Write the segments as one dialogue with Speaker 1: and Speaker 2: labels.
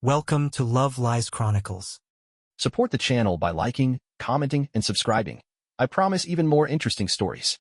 Speaker 1: Welcome to Love Lies Chronicles.
Speaker 2: Support the channel by liking, commenting, and subscribing. I promise even more interesting stories.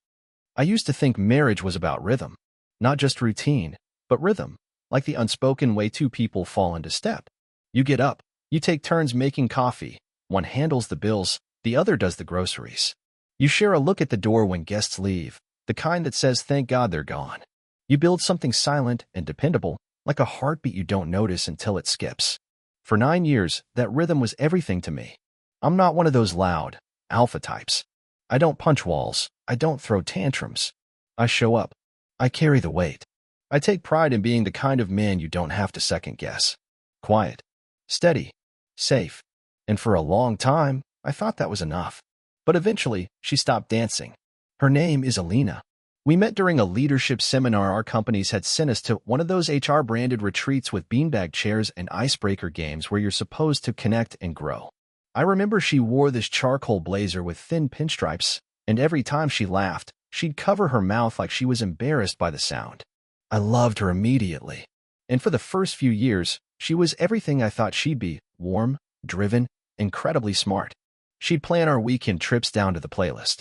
Speaker 2: I used to think marriage was about rhythm. Not just routine, but rhythm, like the unspoken way two people fall into step. You get up, you take turns making coffee, one handles the bills, the other does the groceries. You share a look at the door when guests leave, the kind that says thank God they're gone. You build something silent and dependable, like a heartbeat you don't notice until it skips. For 9 years, that rhythm was everything to me. I'm not one of those loud, alpha types. I don't punch walls. I don't throw tantrums. I show up. I carry the weight. I take pride in being the kind of man you don't have to second guess. Quiet, steady, safe. And for a long time, I thought that was enough. But eventually, she stopped dancing. Her name is Alina. We met during a leadership seminar our companies had sent us to, one of those HR-branded retreats with beanbag chairs and icebreaker games where you're supposed to connect and grow. I remember she wore this charcoal blazer with thin pinstripes, and every time she laughed, she'd cover her mouth like she was embarrassed by the sound. I loved her immediately. And for the first few years, she was everything I thought she'd be: warm, driven, incredibly smart. She'd plan our weekend trips down to the playlist.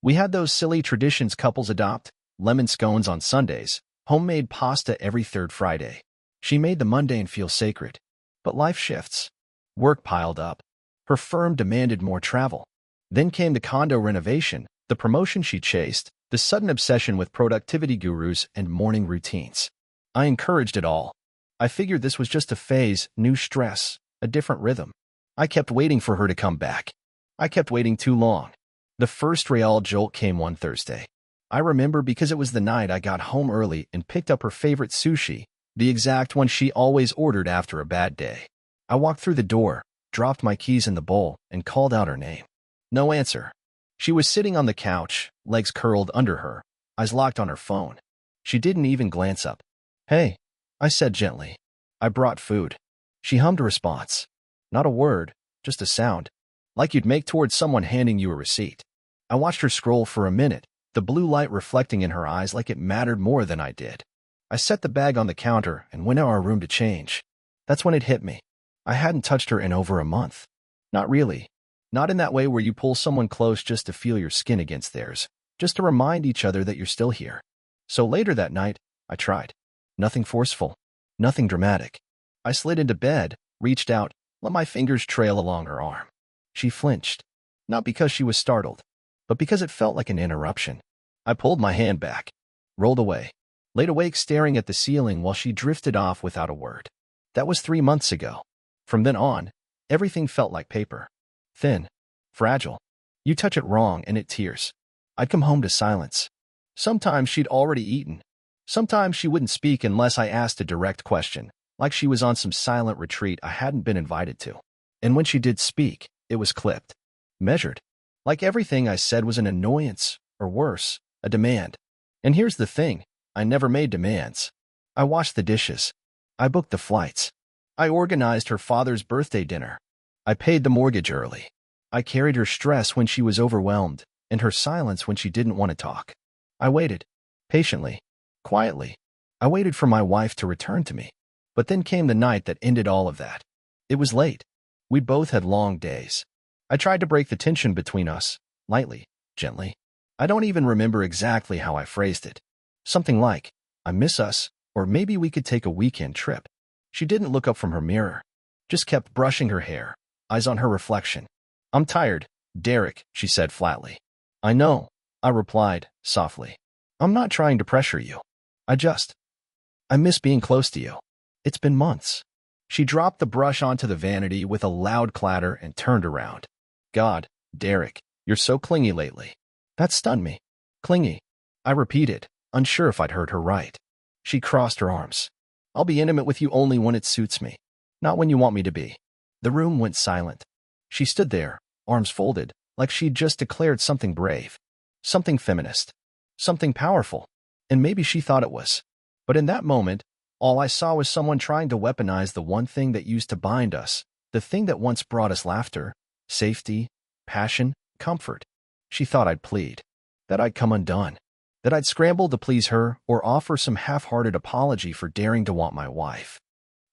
Speaker 2: We had those silly traditions couples adopt: lemon scones on Sundays, homemade pasta every third Friday. She made the mundane feel sacred. But life shifts. Work piled up. Her firm demanded more travel. Then came the condo renovation, the promotion she chased, the sudden obsession with productivity gurus and morning routines. I encouraged it all. I figured this was just a phase, new stress, a different rhythm. I kept waiting for her to come back. I kept waiting too long. The first real jolt came one Thursday. I remember because it was the night I got home early and picked up her favorite sushi, the exact one she always ordered after a bad day. I walked through the door, dropped my keys in the bowl, and called out her name. No answer. She was sitting on the couch, legs curled under her, eyes locked on her phone. She didn't even glance up. "Hey," I said gently. "I brought food." She hummed a response. Not a word, just a sound, like you'd make towards someone handing you a receipt. I watched her scroll for a minute, the blue light reflecting in her eyes like it mattered more than I did. I set the bag on the counter and went to our room to change. That's when it hit me. I hadn't touched her in over a month. Not really. Not in that way where you pull someone close just to feel your skin against theirs, just to remind each other that you're still here. So later that night, I tried. Nothing forceful. Nothing dramatic. I slid into bed, reached out, let my fingers trail along her arm. She flinched. Not because she was startled, but because it felt like an interruption. I pulled my hand back, rolled away, laid awake staring at the ceiling while she drifted off without a word. That was 3 months ago. From then on, everything felt like paper. Thin, fragile. You touch it wrong and it tears. I'd come home to silence. Sometimes she'd already eaten. Sometimes she wouldn't speak unless I asked a direct question, like she was on some silent retreat I hadn't been invited to. And when she did speak, it was clipped, measured. Like everything I said was an annoyance, or worse, a demand. And here's the thing, I never made demands. I washed the dishes. I booked the flights. I organized her father's birthday dinner. I paid the mortgage early. I carried her stress when she was overwhelmed, and her silence when she didn't want to talk. I waited, patiently, quietly. I waited for my wife to return to me. But then came the night that ended all of that. It was late. We both had long days. I tried to break the tension between us, lightly, gently. I don't even remember exactly how I phrased it. Something like, "I miss us," or maybe we could take a weekend trip. She didn't look up from her mirror, just kept brushing her hair, eyes on her reflection. "I'm tired, Derek," she said flatly. "I know," I replied, softly. "I'm not trying to pressure you. I miss being close to you. It's been months." She dropped the brush onto the vanity with a loud clatter and turned around. "God, Derek, you're so clingy lately." That stunned me. Clingy. I repeated, unsure if I'd heard her right. She crossed her arms. "I'll be intimate with you only when it suits me, not when you want me to be." The room went silent. She stood there, arms folded, like she'd just declared something brave, something feminist, something powerful. And maybe she thought it was. But in that moment, all I saw was someone trying to weaponize the one thing that used to bind us, the thing that once brought us laughter, safety, passion, comfort. She thought I'd plead, that I'd come undone, that I'd scramble to please her or offer some half-hearted apology for daring to want my wife.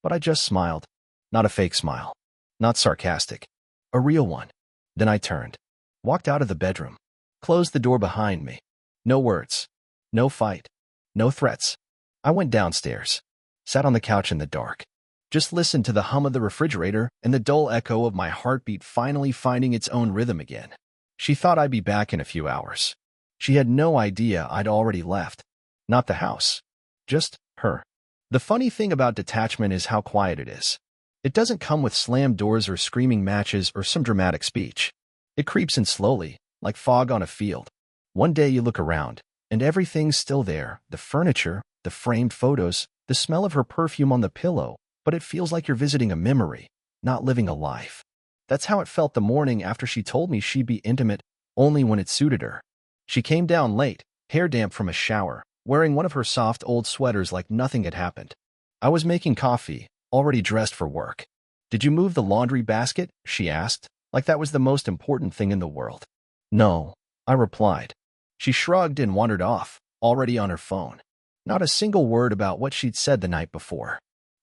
Speaker 2: But I just smiled. Not a fake smile. Not sarcastic. A real one. Then I turned. Walked out of the bedroom. Closed the door behind me. No words. No fight. No threats. I went downstairs. Sat on the couch in the dark. Just listened to the hum of the refrigerator and the dull echo of my heartbeat finally finding its own rhythm again. She thought I'd be back in a few hours. She had no idea I'd already left. Not the house. Just her. The funny thing about detachment is how quiet it is. It doesn't come with slammed doors or screaming matches or some dramatic speech. It creeps in slowly, like fog on a field. One day you look around, and everything's still there. The furniture, the framed photos, the smell of her perfume on the pillow, but it feels like you're visiting a memory, not living a life. That's how it felt the morning after she told me she'd be intimate only when it suited her. She came down late, hair damp from a shower, wearing one of her soft old sweaters like nothing had happened. I was making coffee, already dressed for work. "Did you move the laundry basket?" she asked, like that was the most important thing in the world. "No," I replied. She shrugged and wandered off, already on her phone. Not a single word about what she'd said the night before.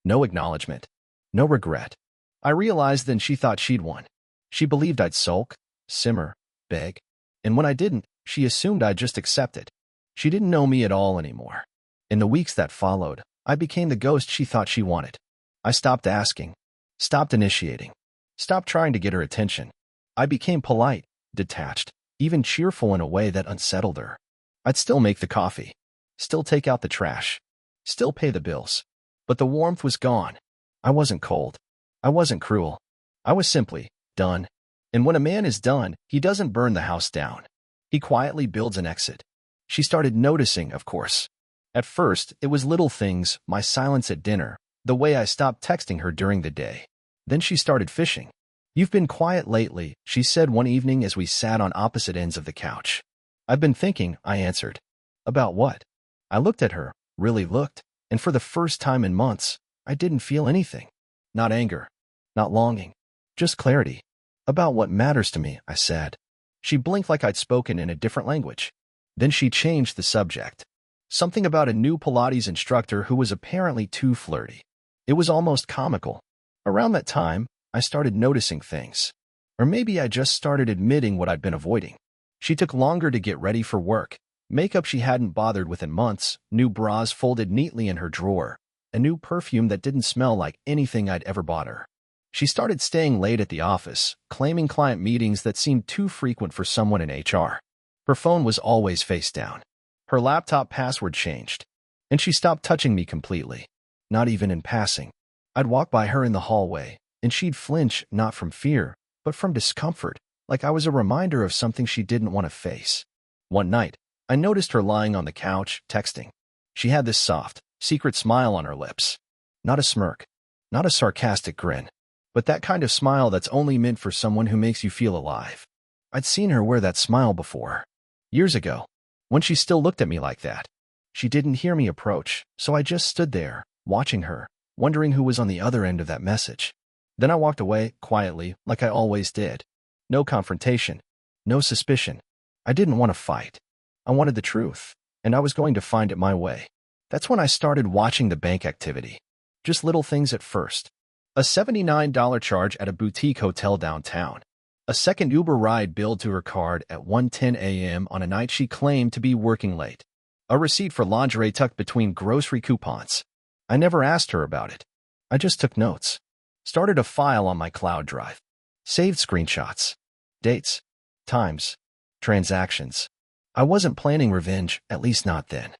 Speaker 2: No acknowledgement. No regret. I realized then she thought she'd won. She believed I'd sulk, simmer, beg. And when I didn't, she assumed I'd just accept it. She didn't know me at all anymore. In the weeks that followed, I became the ghost she thought she wanted. I stopped asking. Stopped initiating. Stopped trying to get her attention. I became polite, detached, even cheerful in a way that unsettled her. I'd still make the coffee. Still take out the trash. Still pay the bills. But the warmth was gone. I wasn't cold. I wasn't cruel. I was simply done. And when a man is done, he doesn't burn the house down. He quietly builds an exit. She started noticing, of course. At first, it was little things, my silence at dinner, the way I stopped texting her during the day. Then she started fishing. "You've been quiet lately," she said one evening as we sat on opposite ends of the couch. "I've been thinking," I answered. "About what?" I looked at her, really looked. And for the first time in months, I didn't feel anything. Not anger. Not longing. Just clarity. "About what matters to me," I said. She blinked like I'd spoken in a different language. Then she changed the subject. Something about a new Pilates instructor who was apparently too flirty. It was almost comical. Around that time, I started noticing things. Or maybe I just started admitting what I'd been avoiding. She took longer to get ready for work. Makeup she hadn't bothered with in months, new bras folded neatly in her drawer, a new perfume that didn't smell like anything I'd ever bought her. She started staying late at the office, claiming client meetings that seemed too frequent for someone in HR. Her phone was always face down. Her laptop password changed. And she stopped touching me completely. Not even in passing. I'd walk by her in the hallway, and she'd flinch not from fear, but from discomfort, like I was a reminder of something she didn't want to face. One night, I noticed her lying on the couch, texting. She had this soft, secret smile on her lips. Not a smirk. Not a sarcastic grin. But that kind of smile that's only meant for someone who makes you feel alive. I'd seen her wear that smile before. Years ago. When she still looked at me like that. She didn't hear me approach, so I just stood there, watching her, wondering who was on the other end of that message. Then I walked away, quietly, like I always did. No confrontation. No suspicion. I didn't want to fight. I wanted the truth, and I was going to find it my way. That's when I started watching the bank activity. Just little things at first. A $79 charge at a boutique hotel downtown. A second Uber ride billed to her card at 1:10 a.m. on a night she claimed to be working late. A receipt for lingerie tucked between grocery coupons. I never asked her about it. I just took notes. Started a file on my cloud drive. Saved screenshots. Dates. Times. Transactions. I wasn't planning revenge, at least not then.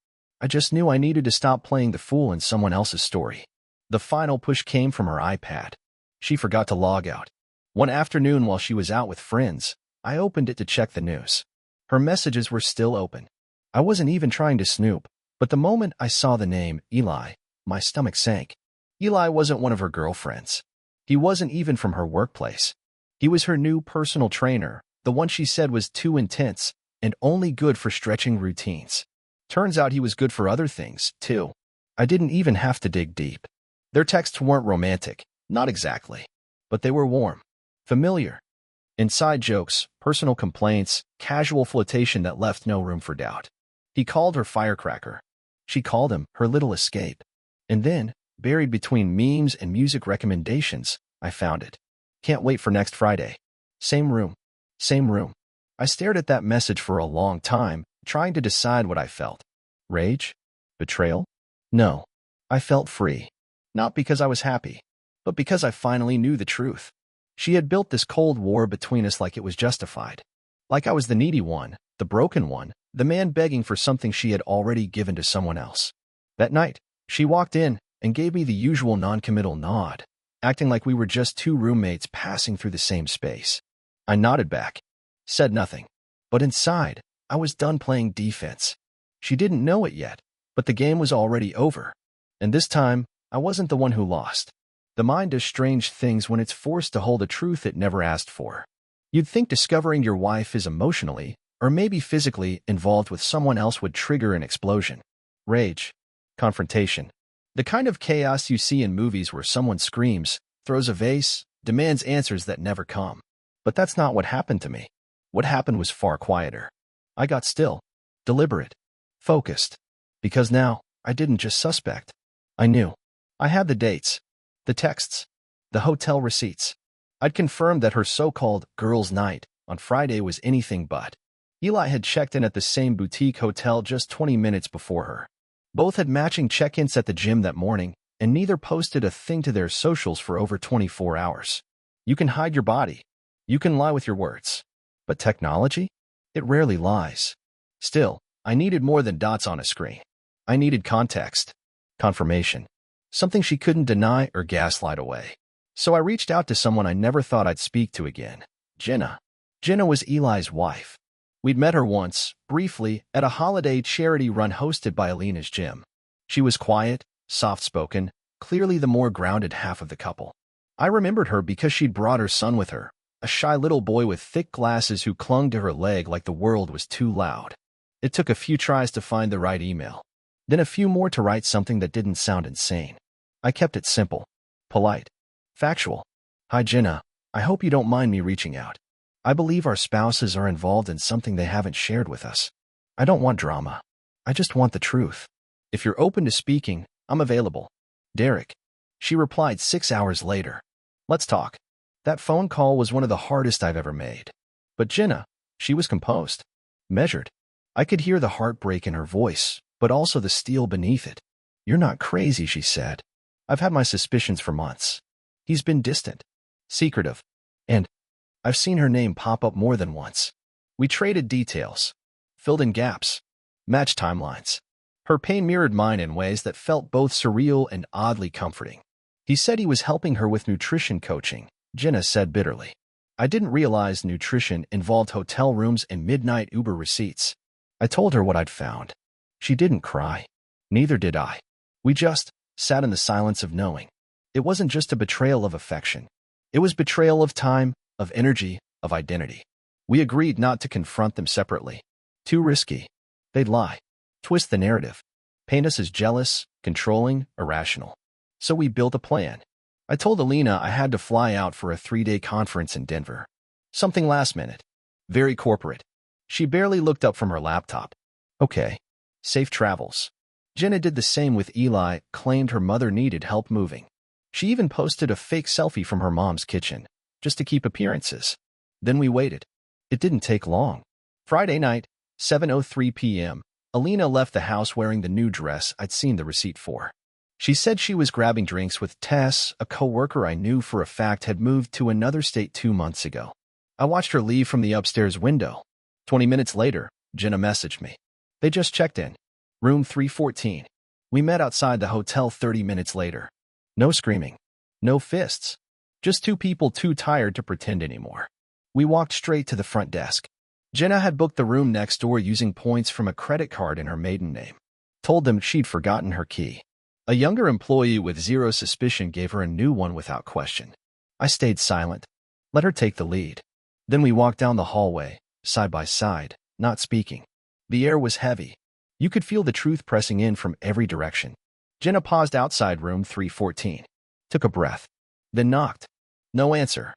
Speaker 2: I just knew I needed to stop playing the fool in someone else's story. The final push came from her iPad. She forgot to log out. One afternoon while she was out with friends, I opened it to check the news. Her messages were still open. I wasn't even trying to snoop, but the moment I saw the name, Eli, my stomach sank. Eli wasn't one of her girlfriends. He wasn't even from her workplace. He was her new personal trainer, the one she said was too intense and only good for stretching routines. Turns out he was good for other things, too. I didn't even have to dig deep. Their texts weren't romantic, not exactly, but they were warm, familiar. Inside jokes, personal complaints, casual flirtation that left no room for doubt. He called her firecracker. She called him her little escape. And then, buried between memes and music recommendations. I found it. Can't wait for next Friday. Same room. Same room. I stared at that message for a long time, trying to decide what I felt. Rage? Betrayal? No. I felt free. Not because I was happy, but because I finally knew the truth. She had built this cold war between us like it was justified. Like I was the needy one, the broken one, the man begging for something she had already given to someone else. That night, she walked in and gave me the usual non-committal nod, acting like we were just two roommates passing through the same space. I nodded back, said nothing, but inside, I was done playing defense. She didn't know it yet, but the game was already over. And this time, I wasn't the one who lost. The mind does strange things when it's forced to hold a truth it never asked for. You'd think discovering your wife is emotionally, or maybe physically, involved with someone else would trigger an explosion. Rage. Confrontation. The kind of chaos you see in movies where someone screams, throws a vase, demands answers that never come. But that's not what happened to me. What happened was far quieter. I got still, deliberate, focused. Because now, I didn't just suspect. I knew. I had the dates, the texts, the hotel receipts. I'd confirmed that her so-called girls' night on Friday was anything but. Eli had checked in at the same boutique hotel just 20 minutes before her. Both had matching check-ins at the gym that morning, and neither posted a thing to their socials for over 24 hours. You can hide your body. You can lie with your words. But technology? It rarely lies. Still, I needed more than dots on a screen. I needed context. Confirmation. Something she couldn't deny or gaslight away. So I reached out to someone I never thought I'd speak to again. Jenna. Jenna was Eli's wife. We'd met her once, briefly, at a holiday charity run hosted by Alina's gym. She was quiet, soft-spoken, clearly the more grounded half of the couple. I remembered her because she'd brought her son with her, a shy little boy with thick glasses who clung to her leg like the world was too loud. It took a few tries to find the right email, then a few more to write something that didn't sound insane. I kept it simple, polite, factual. Hi Jenna, I hope you don't mind me reaching out. I believe our spouses are involved in something they haven't shared with us. I don't want drama. I just want the truth. If you're open to speaking, I'm available. Derek. She replied 6 hours later. Let's talk. That phone call was one of the hardest I've ever made. But Jenna, she was composed, measured. I could hear the heartbreak in her voice, but also the steel beneath it. You're not crazy, she said. I've had my suspicions for months. He's been distant, secretive, and I've seen her name pop up more than once. We traded details, filled in gaps, matched timelines. Her pain mirrored mine in ways that felt both surreal and oddly comforting. He said he was helping her with nutrition coaching, Jenna said bitterly. I didn't realize nutrition involved hotel rooms and midnight Uber receipts. I told her what I'd found. She didn't cry. Neither did I. We just sat in the silence of knowing. It wasn't just a betrayal of affection. It was betrayal of time, of energy, of identity. We agreed not to confront them separately. Too risky. They'd lie, twist the narrative, paint us as jealous, controlling, irrational. So we built a plan. I told Alina I had to fly out for a 3-day conference in Denver. Something last minute. Very corporate. She barely looked up from her laptop. Okay. Safe travels. Jenna did the same with Eli, claimed her mother needed help moving. She even posted a fake selfie from her mom's kitchen, just to keep appearances. Then we waited. It didn't take long. Friday night, 7:03 p.m., Alina left the house wearing the new dress I'd seen the receipt for. She said she was grabbing drinks with Tess, a coworker I knew for a fact had moved to another state 2 months ago. I watched her leave from the upstairs window. 20 minutes later, Jenna messaged me. They just checked in. Room 314. We met outside the hotel 30 minutes later. No screaming. No fists. Just two people too tired to pretend anymore. We walked straight to the front desk. Jenna had booked the room next door using points from a credit card in her maiden name. Told them she'd forgotten her key. A younger employee with zero suspicion gave her a new one without question. I stayed silent. Let her take the lead. Then we walked down the hallway, side by side, not speaking. The air was heavy. You could feel the truth pressing in from every direction. Jenna paused outside room 314. Took a breath. Then knocked. No answer.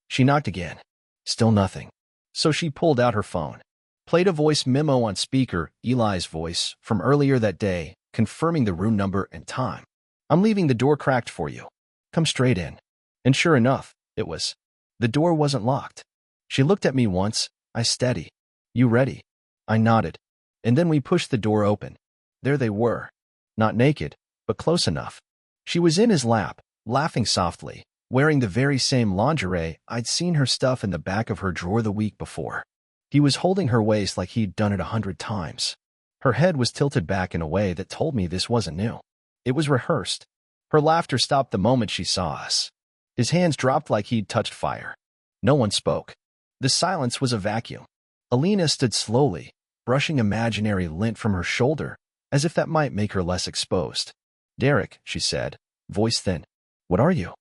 Speaker 2: She knocked again. Still nothing. So she pulled out her phone. Played a voice memo on speaker, Eli's voice, from earlier that day, confirming the room number and time. I'm leaving the door cracked for you. Come straight in. And sure enough, it was. The door wasn't locked. She looked at me once. I steady. You ready? I nodded. And then we pushed the door open. There they were. Not naked, but close enough. She was in his lap, laughing softly, wearing the very same lingerie I'd seen her stuff in the back of her drawer the week before. He was holding her waist like he'd done it 100 times. Her head was tilted back in a way that told me this wasn't new. It was rehearsed. Her laughter stopped the moment she saw us. His hands dropped like he'd touched fire. No one spoke. The silence was a vacuum. Alina stood slowly, brushing imaginary lint from her shoulder, as if that might make her less exposed. Derek, she said, voice thin. What are you?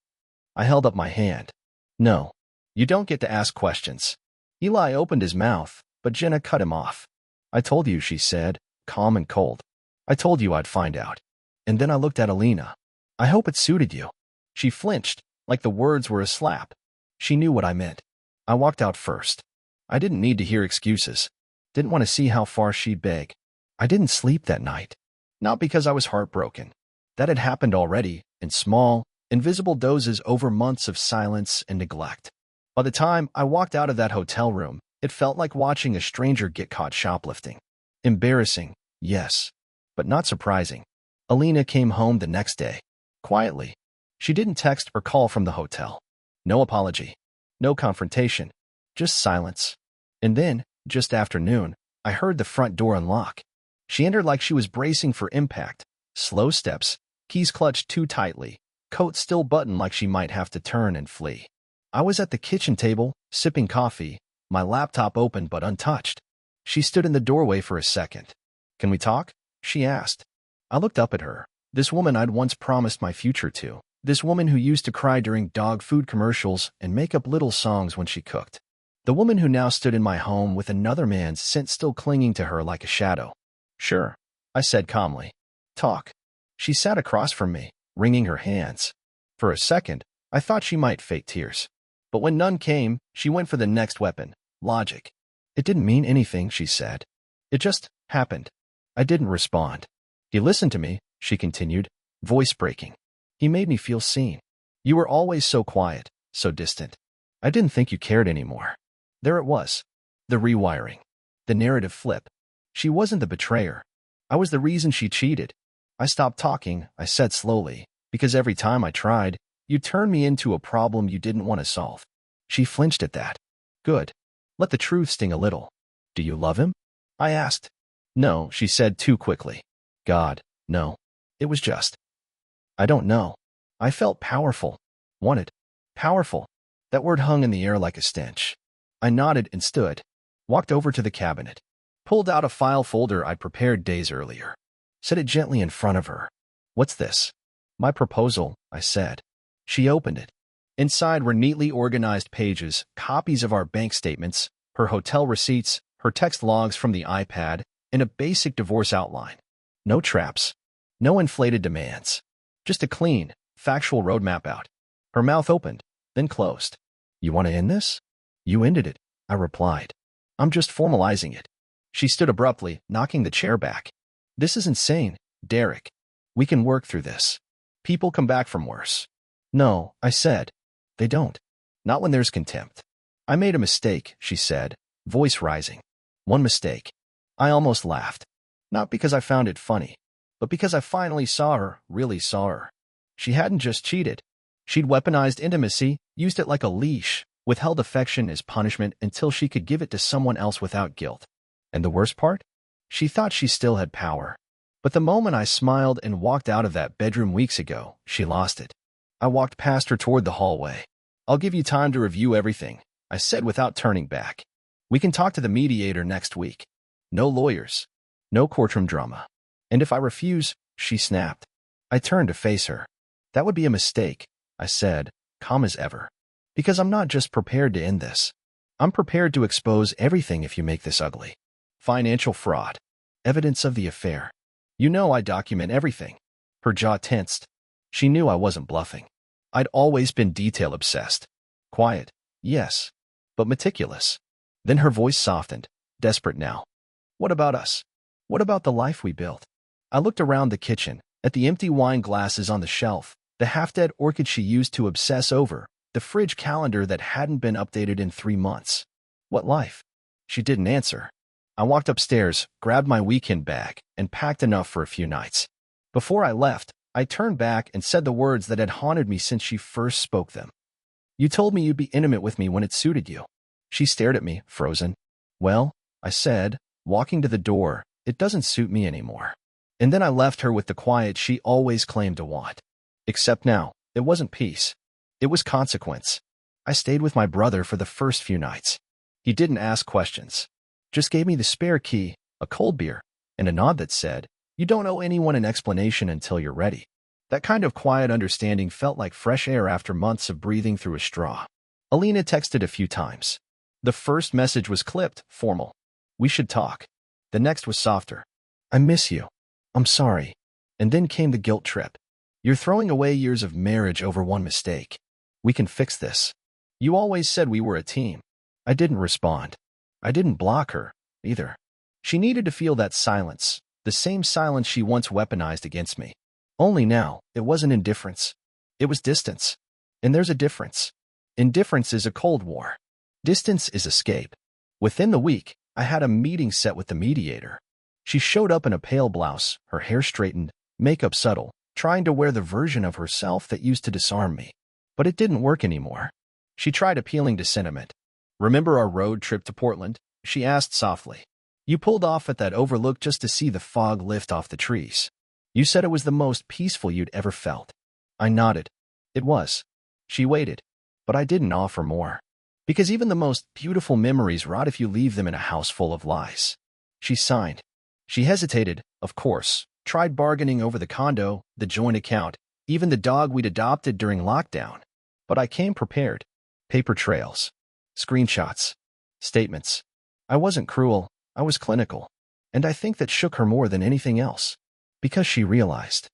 Speaker 2: I held up my hand. No. You don't get to ask questions. Eli opened his mouth, but Jenna cut him off. I told you, she said, calm and cold. I told you I'd find out. And then I looked at Alina. I hope it suited you. She flinched, like the words were a slap. She knew what I meant. I walked out first. I didn't need to hear excuses. Didn't want to see how far she'd beg. I didn't sleep that night. Not because I was heartbroken. That had happened already, in small, invisible doses over months of silence and neglect. By the time I walked out of that hotel room, it felt like watching a stranger get caught shoplifting. Embarrassing, yes, but not surprising. Alina came home the next day. Quietly. She didn't text or call from the hotel. No apology. No confrontation. Just silence. And then, just after noon, I heard the front door unlock. She entered like she was bracing for impact. Slow steps, keys clutched too tightly, coat still buttoned like she might have to turn and flee. I was at the kitchen table, sipping coffee, my laptop open but untouched. She stood in the doorway for a second. Can we talk? She asked. I looked up at her. This woman I'd once promised my future to. This woman who used to cry during dog food commercials and make up little songs when she cooked. The woman who now stood in my home with another man's scent still clinging to her like a shadow. Sure, I said calmly. Talk. She sat across from me, wringing her hands. For a second, I thought she might fake tears. But when none came, she went for the next weapon, logic. It didn't mean anything, she said. It just happened. I didn't respond. He listened to me, she continued, voice breaking. He made me feel seen. You were always so quiet, so distant. I didn't think you cared anymore. There it was. The rewiring. The narrative flip. She wasn't the betrayer. I was the reason she cheated. I stopped talking, I said slowly, because every time I tried, you turned me into a problem you didn't want to solve. She flinched at that. Good. Let the truth sting a little. Do you love him? I asked. No, she said too quickly. God, no. It was just. I don't know. I felt powerful. Wanted. Powerful. That word hung in the air like a stench. I nodded and stood. Walked over to the cabinet. Pulled out a file folder I'd prepared days earlier. Set it gently in front of her. What's this? My proposal, I said. She opened it. Inside were neatly organized pages, copies of our bank statements, her hotel receipts, her text logs from the iPad, and a basic divorce outline. No traps. No inflated demands. Just a clean, factual roadmap out. Her mouth opened, then closed. You want to end this? You ended it, I replied. I'm just formalizing it. She stood abruptly, knocking the chair back. This is insane, Derek. We can work through this. People come back from worse. No, I said. They don't. Not when there's contempt. I made a mistake, she said, voice rising. One mistake. I almost laughed. Not because I found it funny, but because I finally saw her, really saw her. She hadn't just cheated. She'd weaponized intimacy, used it like a leash, withheld affection as punishment until she could give it to someone else without guilt. And the worst part? She thought she still had power. But the moment I smiled and walked out of that bedroom weeks ago, she lost it. I walked past her toward the hallway. I'll give you time to review everything, I said without turning back. We can talk to the mediator next week. No lawyers. No courtroom drama. And if I refuse, she snapped. I turned to face her. That would be a mistake, I said, calm as ever. Because I'm not just prepared to end this. I'm prepared to expose everything if you make this ugly. Financial fraud. Evidence of the affair. You know I document everything. Her jaw tensed. She knew I wasn't bluffing. I'd always been detail-obsessed. Quiet, yes, but meticulous. Then her voice softened, desperate now. What about us? What about the life we built? I looked around the kitchen, At the empty wine glasses on the shelf, the half-dead orchid she used to obsess over, the fridge calendar that hadn't been updated in 3 months. What life? She didn't answer. I walked upstairs, grabbed my weekend bag, and packed enough for a few nights. Before I left, I turned back and said the words that had haunted me since she first spoke them. "You told me you'd be intimate with me when it suited you." She stared at me, frozen. "Well," I said, walking to the door, "it doesn't suit me anymore." And then I left her with the quiet she always claimed to want. Except now, it wasn't peace. It was consequence. I stayed with my brother for the first few nights. He didn't ask questions. Just gave me the spare key, a cold beer, and a nod that said, "You don't owe anyone an explanation until you're ready." That kind of quiet understanding felt like fresh air after months of breathing through a straw. Alina texted a few times. The first message was clipped, formal. "We should talk." The next was softer. "I miss you. I'm sorry." And then came the guilt trip. "You're throwing away years of marriage over one mistake. We can fix this. You always said we were a team." I didn't respond. I didn't block her, either. She needed to feel that silence, the same silence she once weaponized against me. Only now, it wasn't indifference. It was distance. And there's a difference. Indifference is a Cold War. Distance is escape. Within the week, I had a meeting set with the mediator. She showed up in a pale blouse, her hair straightened, makeup subtle, trying to wear the version of herself that used to disarm me. But it didn't work anymore. She tried appealing to sentiment. "Remember our road trip to Portland?" she asked softly. "You pulled off at that overlook just to see the fog lift off the trees. You said it was the most peaceful you'd ever felt." I nodded. It was. She waited. But I didn't offer more. Because even the most beautiful memories rot if you leave them in a house full of lies. She signed. She hesitated, of course, tried bargaining over the condo, the joint account, even the dog we'd adopted during lockdown. But I came prepared. Paper trails. Screenshots. Statements. I wasn't cruel, I was clinical. And I think that shook her more than anything else. Because she realized.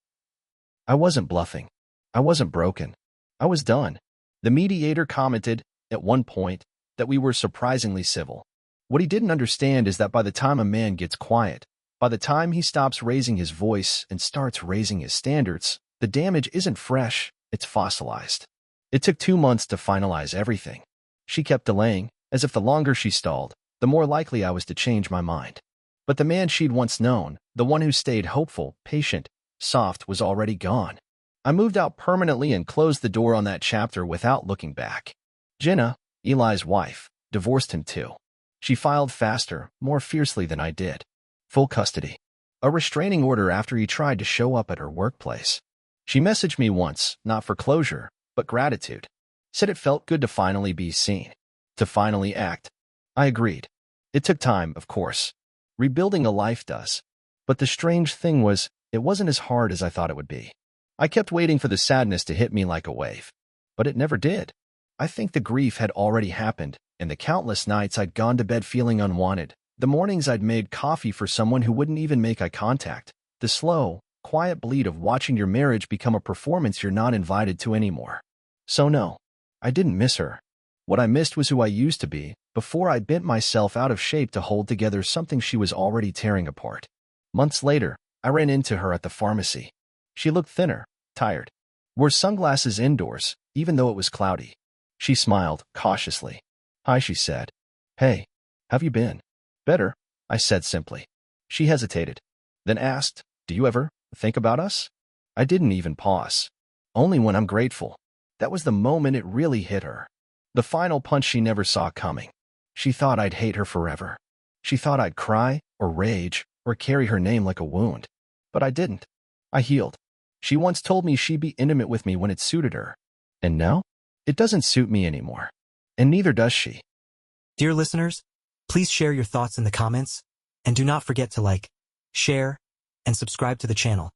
Speaker 2: I wasn't bluffing. I wasn't broken. I was done. The mediator commented, at one point, that we were surprisingly civil. What he didn't understand is that by the time a man gets quiet, by the time he stops raising his voice and starts raising his standards, the damage isn't fresh, it's fossilized. It took 2 months to finalize everything. She kept delaying, as if the longer she stalled, the more likely I was to change my mind. But the man she'd once known, the one who stayed hopeful, patient, soft, was already gone. I moved out permanently and closed the door on that chapter without looking back. Jenna, Eli's wife, divorced him too. She filed faster, more fiercely than I did. Full custody. A restraining order after he tried to show up at her workplace. She messaged me once, not for closure, but gratitude. Said it felt good to finally be seen. To finally act. I agreed. It took time, of course. Rebuilding a life does. But the strange thing was, it wasn't as hard as I thought it would be. I kept waiting for the sadness to hit me like a wave. But it never did. I think the grief had already happened, and the countless nights I'd gone to bed feeling unwanted, the mornings I'd made coffee for someone who wouldn't even make eye contact, the slow, quiet bleed of watching your marriage become a performance you're not invited to anymore. So no, I didn't miss her. What I missed was who I used to be, before I bent myself out of shape to hold together something she was already tearing apart. Months later, I ran into her at the pharmacy. She looked thinner, tired. Wore sunglasses indoors, even though it was cloudy. She smiled, cautiously. "Hi," she said. "Hey, have you been?" "Better," I said simply. She hesitated, then asked, "Do you ever think about us?" I didn't even pause. "Only when I'm grateful." That was the moment it really hit her. The final punch she never saw coming. She thought I'd hate her forever. She thought I'd cry, or rage, or carry her name like a wound. But I didn't. I healed. She once told me she'd be intimate with me when it suited her. And now? It doesn't suit me anymore. And neither does she.
Speaker 1: Dear listeners, please share your thoughts in the comments, and do not forget to like, share, and subscribe to the channel.